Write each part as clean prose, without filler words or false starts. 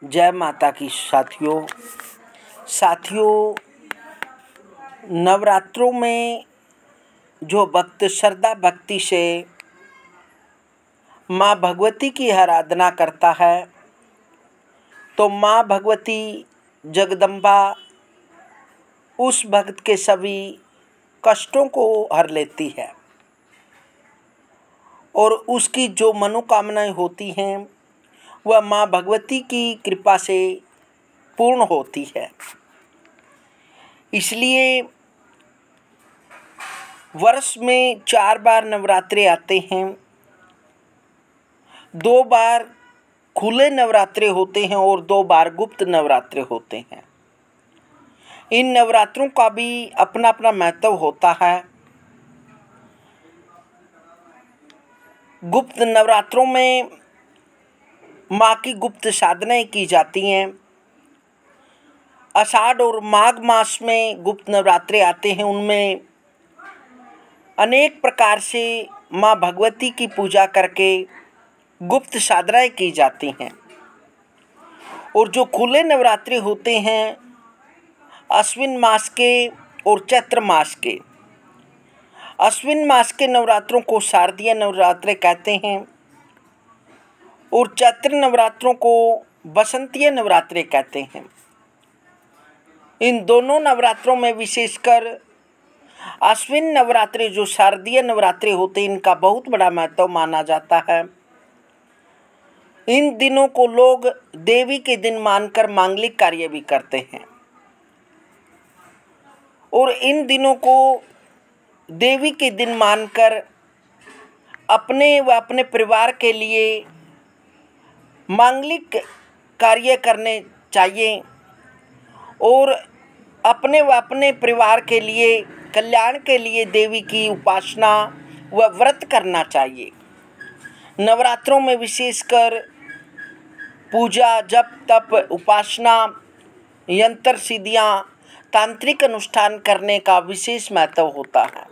जय माता की साथियों, नवरात्रों में जो भक्त श्रद्धा भक्ति से माँ भगवती की आराधना करता है तो माँ भगवती जगदम्बा उस भक्त के सभी कष्टों को हर लेती है और उसकी जो मनोकामनाएं होती हैं वह माँ भगवती की कृपा से पूर्ण होती है। इसलिए वर्ष में 4 बार नवरात्रे आते हैं। 2 बार खुले नवरात्रे होते हैं और 2 बार गुप्त नवरात्रे होते हैं। इन नवरात्रों का भी अपना अपना महत्व होता है। गुप्त नवरात्रों में माँ की गुप्त साधनाएं की जाती हैं। आषाढ़ और माघ मास में गुप्त नवरात्रे आते हैं। उनमें अनेक प्रकार से माँ भगवती की पूजा करके गुप्त साधनाएं की जाती हैं। और जो खुले नवरात्रे होते हैं अश्विन मास के और चैत्र मास के। अश्विन मास के नवरात्रों को शारदीय नवरात्रे कहते हैं और चैत्र नवरात्रों को बसंतीय नवरात्रे कहते हैं। इन दोनों नवरात्रों में विशेषकर अश्विन नवरात्रे जो शारदीय नवरात्रे होते हैं इनका बहुत बड़ा महत्व माना जाता है। इन दिनों को लोग देवी के दिन मानकर मांगलिक कार्य भी करते हैं और इन दिनों को देवी के दिन मानकर अपने व अपने परिवार के लिए मांगलिक कार्य करने चाहिए और अपने व अपने परिवार के लिए कल्याण के लिए देवी की उपासना व व्रत करना चाहिए। नवरात्रों में विशेषकर पूजा, जप, तप, उपासना, यंत्र सिद्धियाँ, तांत्रिक अनुष्ठान करने का विशेष महत्व होता है,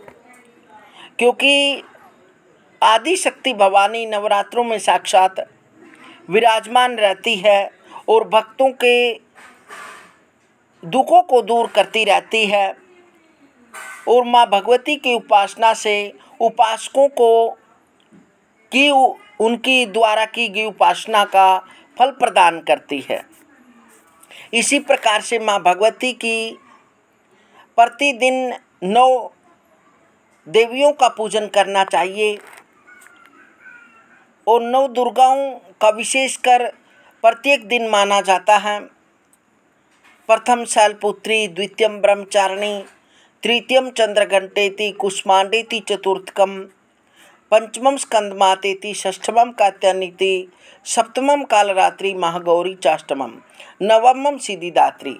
क्योंकि आदि शक्ति भवानी नवरात्रों में साक्षात विराजमान रहती है और भक्तों के दुखों को दूर करती रहती है और माँ भगवती की उपासना से उपासकों को की उनकी द्वारा की गई उपासना का फल प्रदान करती है। इसी प्रकार से माँ भगवती की प्रतिदिन 9 देवियों का पूजन करना चाहिए और 9 दुर्गाओं का विशेषकर प्रत्येक दिन माना जाता है। प्रथम शैलपुत्री, द्वितीयम ब्रह्मचारिणी, तृतीयम चंद्रघंटेति, कुष्मांडेति, चतुर्थकम, पंचमम स्कंदमातेति, षष्ठमम कात्यायनीति, सप्तमम कालरात्रि, महागौरी चाष्टमम, नवमम सिद्धिदात्री।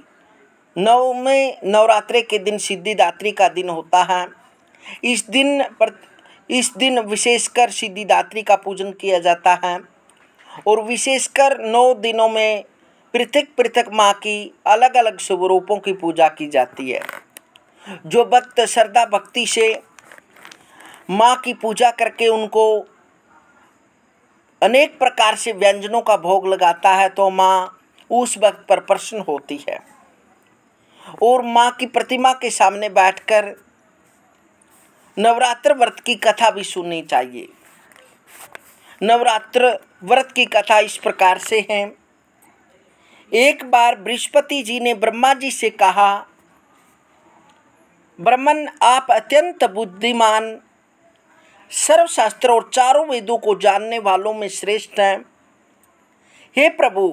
9वें नवरात्रे के दिन सिद्धिदात्री का दिन होता है। इस दिन विशेषकर सिद्धिदात्री का पूजन किया जाता है और विशेषकर 9 दिनों में पृथक पृथक माँ की अलग अलग स्वरूपों की पूजा की जाती है। जो भक्त श्रद्धा भक्ति से माँ की पूजा करके उनको अनेक प्रकार से व्यंजनों का भोग लगाता है तो माँ उस भक्त पर प्रसन्न होती है और माँ की प्रतिमा के सामने बैठकर नवरात्र व्रत की कथा भी सुननी चाहिए। नवरात्र व्रत की कथा इस प्रकार से है। एक बार बृहस्पति जी ने ब्रह्मा जी से कहा, ब्रह्मन आप अत्यंत बुद्धिमान, सर्वशास्त्र और चारों वेदों को जानने वालों में श्रेष्ठ हैं। हे प्रभु,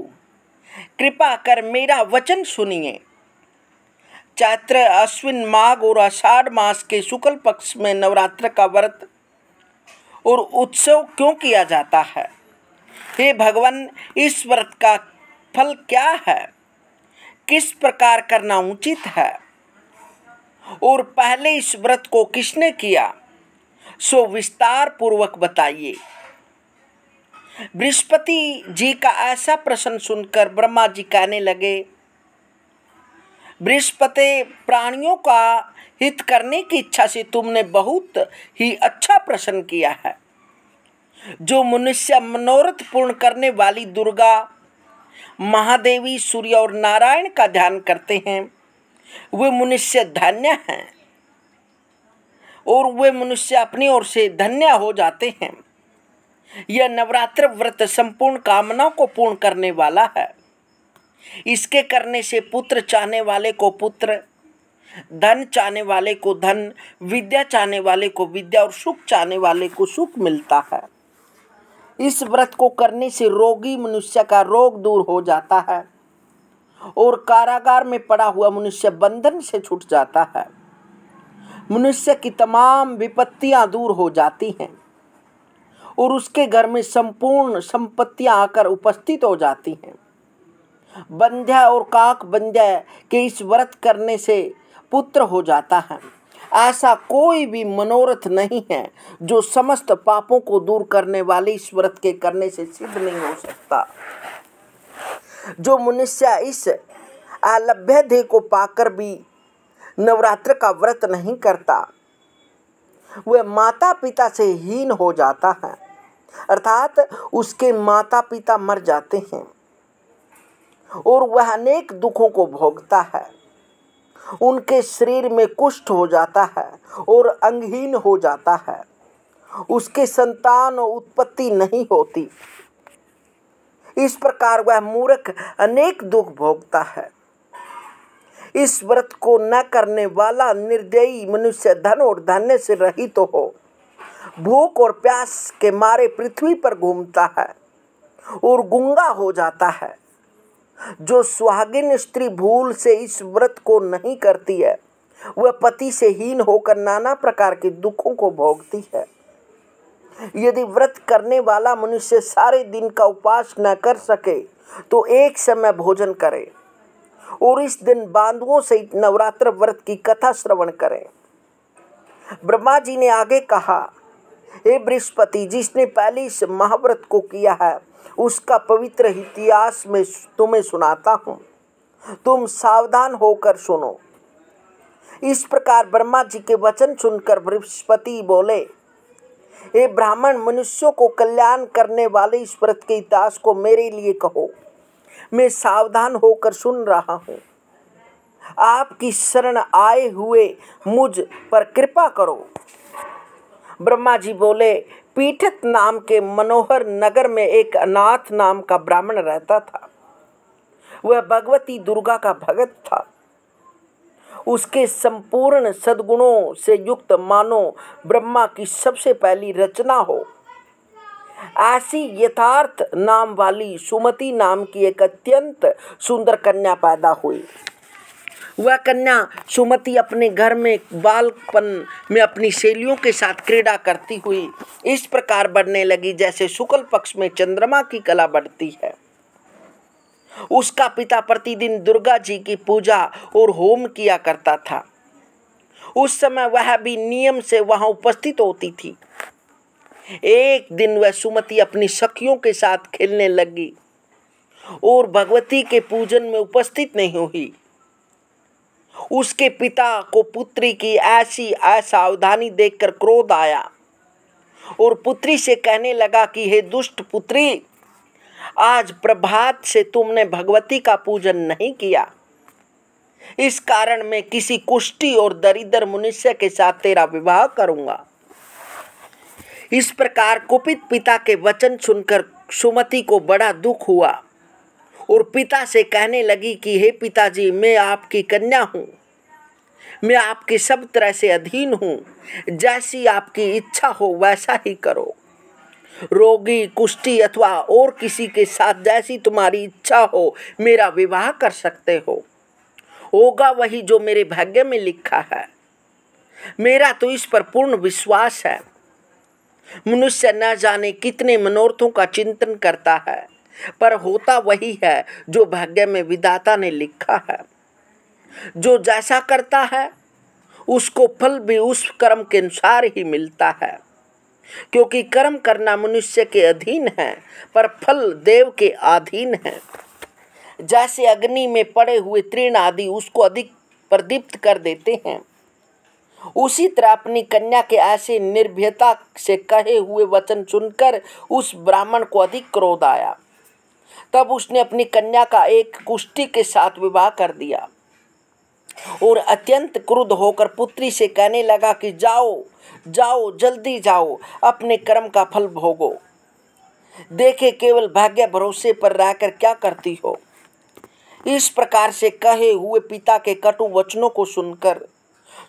कृपा कर मेरा वचन सुनिए। चैत्र, अश्विन, माघ और आषाढ़ मास के शुक्ल पक्ष में नवरात्र का व्रत और उत्सव क्यों किया जाता है? हे भगवान, इस व्रत का फल क्या है? किस प्रकार करना उचित है और पहले इस व्रत को किसने किया, सो विस्तार पूर्वक बताइए। बृहस्पति जी का ऐसा प्रश्न सुनकर ब्रह्मा जी कहने लगे, बृहस्पति, प्राणियों का हित करने की इच्छा से तुमने बहुत ही अच्छा प्रश्न किया है। जो मनुष्य मनोरथ पूर्ण करने वाली दुर्गा महादेवी, सूर्य और नारायण का ध्यान करते हैं, वे मनुष्य धन्य हैं और वे मनुष्य अपनी ओर से धन्य हो जाते हैं। यह नवरात्र व्रत संपूर्ण कामनाओं को पूर्ण करने वाला है। इसके करने से पुत्र चाहने वाले को पुत्र, धन चाहने वाले को धन, विद्या चाहने वाले को विद्या और सुख चाहने वाले को सुख मिलता है। इस व्रत को करने से रोगी मनुष्य का रोग दूर हो जाता है और कारागार में पड़ा हुआ मनुष्य बंधन से छूट जाता है। मनुष्य की तमाम विपत्तियां दूर हो जाती हैं और उसके घर में संपूर्ण संपत्तियां आकर उपस्थित हो जाती हैं। बंध्या और काक बंध्या के इस व्रत करने से पुत्र हो जाता है। ऐसा कोई भी मनोरथ नहीं है जो समस्त पापों को दूर करने वाले इस व्रत के करने से सिद्ध नहीं हो सकता। जो मनुष्य इस अलभ्य ध्येय को पाकर भी नवरात्र का व्रत नहीं करता, वह माता पिता से हीन हो जाता है, अर्थात उसके माता पिता मर जाते हैं और वह अनेक दुखों को भोगता है। उनके शरीर में कुष्ठ हो जाता है और अंगहीन हो जाता है। उसके संतान उत्पत्ति नहीं होती। इस प्रकार वह मूर्ख अनेक दुख भोगता है। इस व्रत को न करने वाला निर्दयी मनुष्य धन और धान्य से रहित हो भूख और प्यास के मारे पृथ्वी पर घूमता है और गूंगा हो जाता है। जो सुहागिन स्त्री भूल से इस व्रत को नहीं करती है, वह पति से हीन होकर नाना प्रकार के दुखों को भोगती है। यदि व्रत करने वाला मनुष्य सारे दिन का उपवास न कर सके तो एक समय भोजन करे और इस दिन बांधुओं से नवरात्र व्रत की कथा श्रवण करें। ब्रह्मा जी ने आगे कहा, हे बृहस्पति, जिसने पहले इस महाव्रत को किया है उसका पवित्र इतिहास में तुम्हें सुनाता हूँ, तुम सावधान होकर सुनो। इस प्रकार ब्रह्मा जी के वचन सुनकर बृहस्पति बोले, हे ब्राह्मण, मनुष्यों को कल्याण करने वाले इस व्रत के इतिहास को मेरे लिए कहो, मैं सावधान होकर सुन रहा हूँ। आपकी शरण आए हुए मुझ पर कृपा करो। ब्रह्मा जी बोले, पीठित नाम के मनोहर नगर में एक अनाथ नाम का ब्राह्मण रहता था। वह भगवती दुर्गा का भगत था। उसके संपूर्ण सद्गुणों से युक्त मानो ब्रह्मा की सबसे पहली रचना हो। ऐसी यथार्थ नाम वाली सुमति नाम की एक अत्यंत सुंदर कन्या पैदा हुई। वह कन्या सुमति अपने घर में बालपन में अपनी सहेलियों के साथ क्रीड़ा करती हुई इस प्रकार बढ़ने लगी जैसे शुक्ल पक्ष में चंद्रमा की कला बढ़ती है। उसका पिता प्रतिदिन दुर्गा जी की पूजा और होम किया करता था। उस समय वह भी नियम से वहां उपस्थित होती थी। एक दिन वह सुमति अपनी सखियों के साथ खेलने लगी और भगवती के पूजन में उपस्थित नहीं हुई। उसके पिता को पुत्री की ऐसी असावधानी देखकर क्रोध आया और पुत्री से कहने लगा कि हे दुष्ट पुत्री, आज प्रभात से तुमने भगवती का पूजन नहीं किया। इस कारण मैं किसी कुष्ठी और दरिद्र मनुष्य के साथ तेरा विवाह करूंगा। इस प्रकार कुपित पिता के वचन सुनकर सुमति को बड़ा दुख हुआ और पिता से कहने लगी कि हे पिताजी, मैं आपकी कन्या हूँ, मैं आपकी सब तरह से अधीन हूँ, जैसी आपकी इच्छा हो वैसा ही करो। रोगी, कुष्ठी अथवा और किसी के साथ जैसी तुम्हारी इच्छा हो मेरा विवाह कर सकते हो। होगा वही जो मेरे भाग्य में लिखा है। मेरा तो इस पर पूर्ण विश्वास है। मनुष्य न जाने कितने मनोरथों का चिंतन करता है, पर होता वही है जो भाग्य में विधाता ने लिखा है। जो जैसा करता है उसको फल भी उस कर्म के अनुसार ही मिलता है, क्योंकि कर्म करना मनुष्य के अधीन है पर फल देव के अधीन है। जैसे अग्नि में पड़े हुए तृण आदि उसको अधिक प्रदीप्त कर देते हैं, उसी तरह अपनी कन्या के ऐसे निर्भयता से कहे हुए वचन सुनकर उस ब्राह्मण को अधिक क्रोध आया। तब उसने अपनी कन्या का एक कुष्ठी के साथ विवाह कर दिया और अत्यंत क्रुद्ध होकर पुत्री से कहने लगा कि जाओ जाओ, जल्दी जाओ, अपने कर्म का फल भोगो। देखे केवल भाग्य भरोसे पर रहकर क्या करती हो। इस प्रकार से कहे हुए पिता के कटु वचनों को सुनकर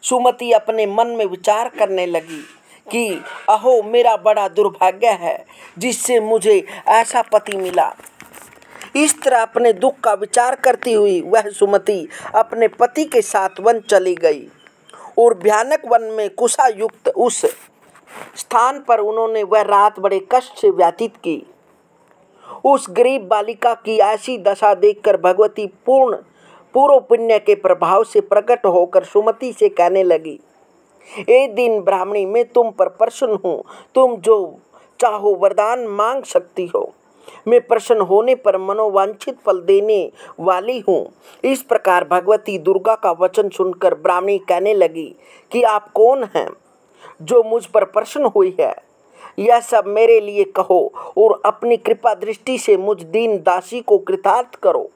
सुमति अपने मन में विचार करने लगी कि अहो, मेरा बड़ा दुर्भाग्य है जिससे मुझे ऐसा पति मिला। इस तरह अपने दुख का विचार करती हुई वह सुमति अपने पति के साथ वन चली गई और भयानक वन में कुशा युक्त उस स्थान पर उन्होंने वह रात बड़े कष्ट से व्यतीत की। उस गरीब बालिका की ऐसी दशा देखकर भगवती पूर्व पुण्य के प्रभाव से प्रकट होकर सुमति से कहने लगी, एक दिन ब्राह्मणी, मैं तुम पर प्रसन्न हूँ, तुम जो चाहो वरदान मांग सकती हो। मैं प्रसन्न होने पर मनोवांछित फल देने वाली हूँ। इस प्रकार भगवती दुर्गा का वचन सुनकर ब्राह्मणी कहने लगी कि आप कौन हैं जो मुझ पर प्रसन्न हुई है, यह सब मेरे लिए कहो और अपनी कृपा दृष्टि से मुझ दीन दासी को कृतार्थ करो।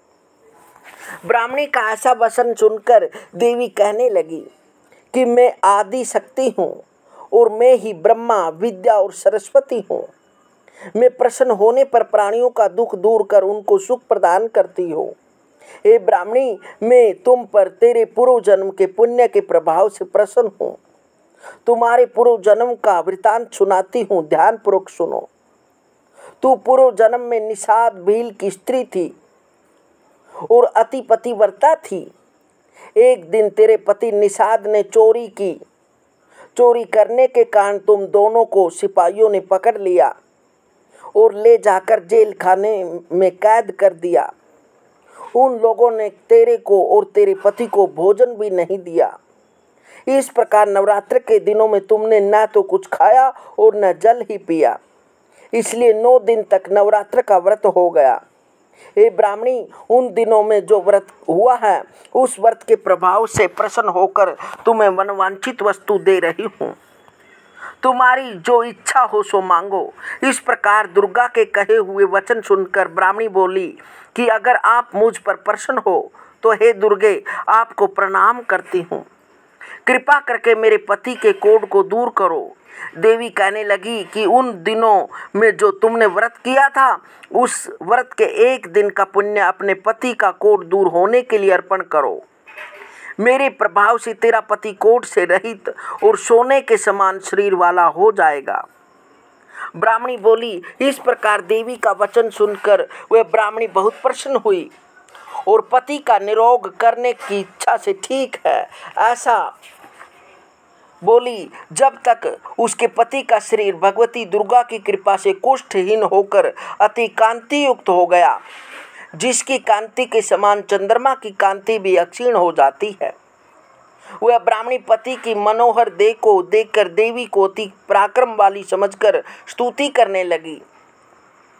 ब्राह्मणी का ऐसा वचन सुनकर देवी कहने लगी कि मैं आदि शक्ति हूँ और मैं ही ब्रह्मा, विद्या और सरस्वती हूँ। मैं प्रसन्न होने पर प्राणियों का दुख दूर कर उनको सुख प्रदान करती हूँ। हे ब्राह्मणी, मैं तुम पर तेरे पूर्व जन्म के पुण्य के प्रभाव से प्रसन्न हूँ। तुम्हारे पूर्व जन्म का वृतांत सुनाती हूँ, ध्यान पूर्वक सुनो। तू पूर्व जन्म में निषाद भील की स्त्री थी और अति पतिव्रता थी। एक दिन तेरे पति निषाद ने चोरी की। चोरी करने के कारण तुम दोनों को सिपाहियों ने पकड़ लिया और ले जाकर जेल खाने में कैद कर दिया। उन लोगों ने तेरे को और तेरे पति को भोजन भी नहीं दिया। इस प्रकार नवरात्र के दिनों में तुमने न तो कुछ खाया और न जल ही पिया, इसलिए 9 दिन तक नवरात्र का व्रत हो गया। हे ब्राह्मणी, उन दिनों में जो व्रत हुआ है उस व्रत के प्रभाव से प्रसन्न होकर तुम्हें मनवांछित वस्तु दे रही हूँ। तुम्हारी जो इच्छा हो सो मांगो। इस प्रकार दुर्गा के कहे हुए वचन सुनकर ब्राह्मणी बोली कि अगर आप मुझ पर प्रसन्न हो तो हे दुर्गे, आपको प्रणाम करती हूँ। कृपा करके मेरे पति के कोढ़ को दूर करो। देवी कहने लगी कि उन दिनों में जो तुमने व्रत किया था उस व्रत के एक दिन का पुण्य अपने पति का कोढ़ दूर होने के लिए अर्पण करो। मेरे प्रभाव से तेरा पति कोढ़ से रहित और सोने के समान शरीर वाला हो जाएगा। ब्राह्मणी बोली। इस प्रकार देवी का वचन सुनकर वह ब्राह्मणी बहुत प्रसन्न हुई और पति का निरोग करने की इच्छा से ठीक है ऐसा बोली जब तक उसके पति का शरीर भगवती दुर्गा की कृपा से कुष्ठहीन होकर अति कांति युक्त हो गया, जिसकी कांति के समान चंद्रमा की कांति भी अक्षीण हो जाती है। वह ब्राह्मणी पति की मनोहर देह को देखकर देवी को अति पराक्रम वाली समझकर स्तुति करने लगी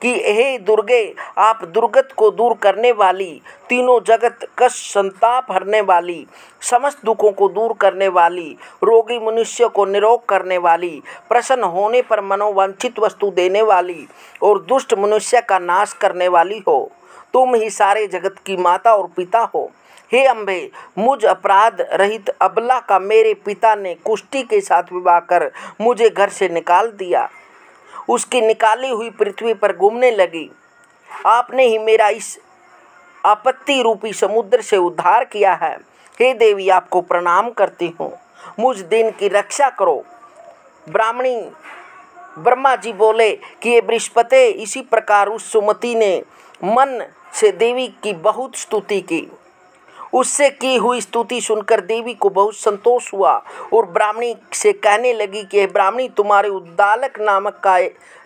कि हे दुर्गे, आप दुर्गत को दूर करने वाली, तीनों जगत कष्ट संताप हरने वाली, समस्त दुखों को दूर करने वाली, रोगी मनुष्य को निरोग करने वाली, प्रसन्न होने पर मनोवांछित वस्तु देने वाली और दुष्ट मनुष्य का नाश करने वाली हो। तुम ही सारे जगत की माता और पिता हो। हे अम्बे, मुझ अपराध रहित अबला का मेरे पिता ने कुष्ठी के साथ विवाह कर मुझे घर से निकाल दिया। उसकी निकाली हुई पृथ्वी पर घूमने लगी। आपने ही मेरा इस आपत्ति रूपी समुद्र से उद्धार किया है। हे देवी, आपको प्रणाम करती हूँ, मुझ दिन की रक्षा करो। ब्राह्मणी ब्रह्मा जी बोले कि ये बृहस्पति। इसी प्रकार उस सुमति ने मन से देवी की बहुत स्तुति की। उससे की हुई स्तुति सुनकर देवी को बहुत संतोष हुआ और ब्राह्मणी से कहने लगी कि हे ब्राह्मणी, तुम्हारे उद्दालक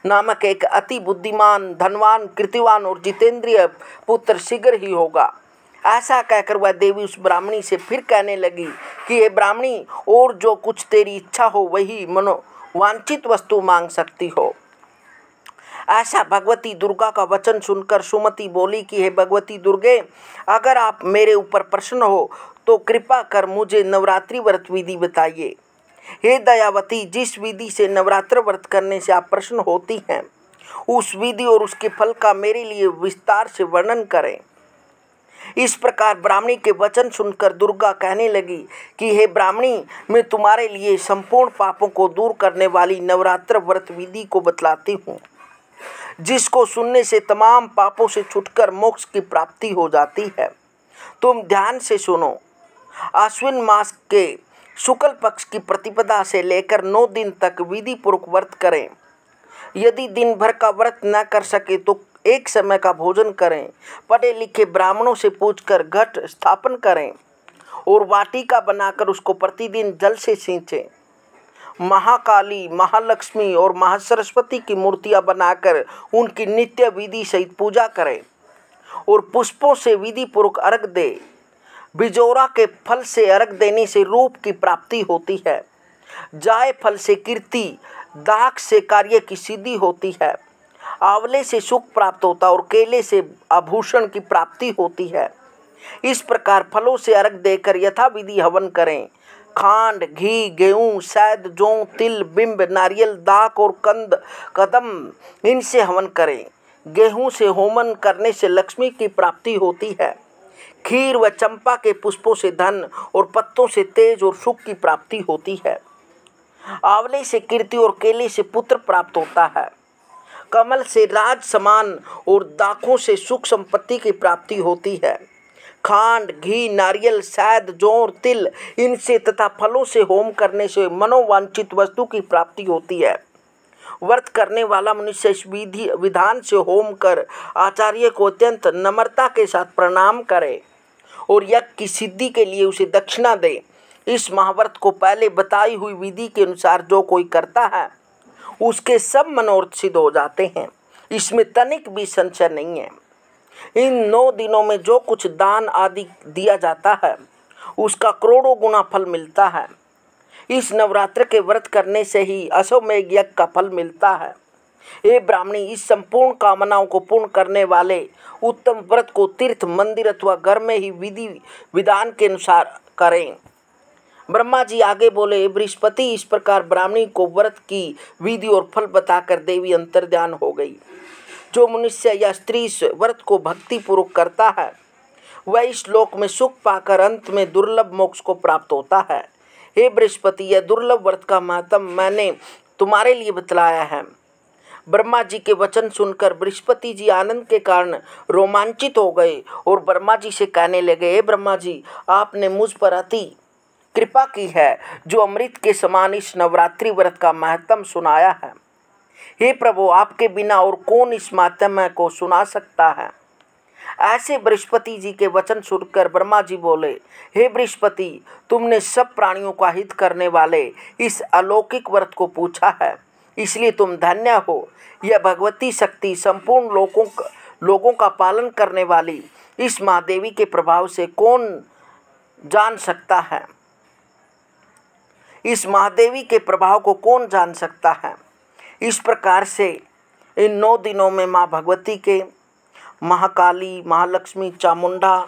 नामक एक अति बुद्धिमान, धनवान, कृतिवान और जितेंद्रिय पुत्र शीघ्र ही होगा। ऐसा कहकर वह देवी उस ब्राह्मणी से फिर कहने लगी कि हे ब्राह्मणी, और जो कुछ तेरी इच्छा हो वही मनोवांछित वस्तु मांग सकती हो। ऐसा भगवती दुर्गा का वचन सुनकर सुमति बोली कि हे भगवती दुर्गे, अगर आप मेरे ऊपर प्रसन्न हो तो कृपा कर मुझे नवरात्रि व्रत विधि बताइए। हे दयावती, जिस विधि से नवरात्र व्रत करने से आप प्रसन्न होती हैं उस विधि और उसके फल का मेरे लिए विस्तार से वर्णन करें। इस प्रकार ब्राह्मणी के वचन सुनकर दुर्गा कहने लगी कि हे ब्राह्मणी, मैं तुम्हारे लिए संपूर्ण पापों को दूर करने वाली नवरात्र व्रत विधि को बतलाती हूँ, जिसको सुनने से तमाम पापों से छुटकर मोक्ष की प्राप्ति हो जाती है। तुम ध्यान से सुनो। आश्विन मास के शुक्ल पक्ष की प्रतिपदा से लेकर 9 दिन तक विधि पूर्वक व्रत करें। यदि दिन भर का व्रत न कर सके तो एक समय का भोजन करें। पढ़े लिखे ब्राह्मणों से पूछकर घट स्थापन करें और वाटिका बनाकर उसको प्रतिदिन जल से सींचें। महाकाली, महालक्ष्मी और महासरस्वती की मूर्तियां बनाकर उनकी नित्य विधि सहित पूजा करें और पुष्पों से विधि पूर्वक अर्घ दे। बिजोरा के फल से अर्घ देने से रूप की प्राप्ति होती है। जाय फल से कीर्ति, दाख से कार्य की सिद्धि होती है। आंवले से सुख प्राप्त होता है और केले से आभूषण की प्राप्ति होती है। इस प्रकार फलों से अर्घ देकर यथाविधि हवन करें। खांड, घी, गेहूँ, शहद, जौ, तिल, बिंब, नारियल, दाख और कदम इनसे हवन करें। गेहूँ से होमन करने से लक्ष्मी की प्राप्ति होती है। खीर व चंपा के पुष्पों से धन और पत्तों से तेज और सुख की प्राप्ति होती है। आंवले से कीर्ति और केले से पुत्र प्राप्त होता है। कमल से राज समान और दाखों से सुख संपत्ति की प्राप्ति होती है। खांड, घी, नारियल, शहद, जौ और तिल इनसे तथा फलों से होम करने से मनोवांछित वस्तु की प्राप्ति होती है। व्रत करने वाला मनुष्य इस विधान से होम कर आचार्य को अत्यंत नम्रता के साथ प्रणाम करे और यज्ञ की सिद्धि के लिए उसे दक्षिणा दे। इस महाव्रत को पहले बताई हुई विधि के अनुसार जो कोई करता है उसके सब मनोरथ सिद्ध हो जाते हैं। इसमें तनिक भी संशय नहीं है। इन 9 दिनों में जो कुछ दान आदि दिया जाता है उसका करोड़ों गुना फल मिलता है। इस नवरात्र के व्रत करने से ही अश्वमेघ यज्ञ का फल मिलता है। हे ब्राह्मणी, इस संपूर्ण कामनाओं को पूर्ण करने वाले उत्तम व्रत को तीर्थ, मंदिर अथवा घर में ही विधि विधान के अनुसार करें। ब्रह्मा जी आगे बोले, बृहस्पति, इस प्रकार ब्राह्मणी को व्रत की विधि और फल बताकर देवी अंतर्ध्यान हो गई। जो मनुष्य या स्त्री इस व्रत को भक्ति पूर्वक करता है वह इस लोक में सुख पाकर अंत में दुर्लभ मोक्ष को प्राप्त होता है। हे बृहस्पति, यह दुर्लभ व्रत का महत्व मैंने तुम्हारे लिए बतलाया है। ब्रह्मा जी के वचन सुनकर बृहस्पति जी आनंद के कारण रोमांचित हो गए और ब्रह्मा जी से कहने लगे, हे ब्रह्मा जी, आपने मुझ पर अति कृपा की है जो अमृत के समान इस नवरात्रि व्रत का महत्व सुनाया है। हे प्रभु, आपके बिना और कौन इस महात्म्य को सुना सकता है। ऐसे बृहस्पति जी के वचन सुनकर ब्रह्मा जी बोले, हे बृहस्पति, तुमने सब प्राणियों का हित करने वाले इस अलौकिक व्रत को पूछा है, इसलिए तुम धन्य हो। यह भगवती शक्ति संपूर्ण लोगों का पालन करने वाली इस महादेवी के प्रभाव से कौन जान सकता है। इस महादेवी के प्रभाव को कौन जान सकता है। इस प्रकार से इन 9 दिनों में माँ भगवती के महाकाली, महालक्ष्मी, चामुंडा,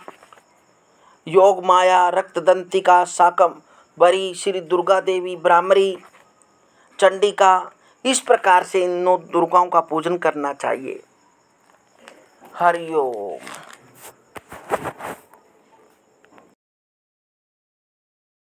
योग माया, रक्तदंतिका, शाकंभरी, श्री दुर्गा देवी, ब्राह्मणी, चंडिका, इस प्रकार से इन 9 दुर्गाओं का पूजन करना चाहिए। हरि ओम।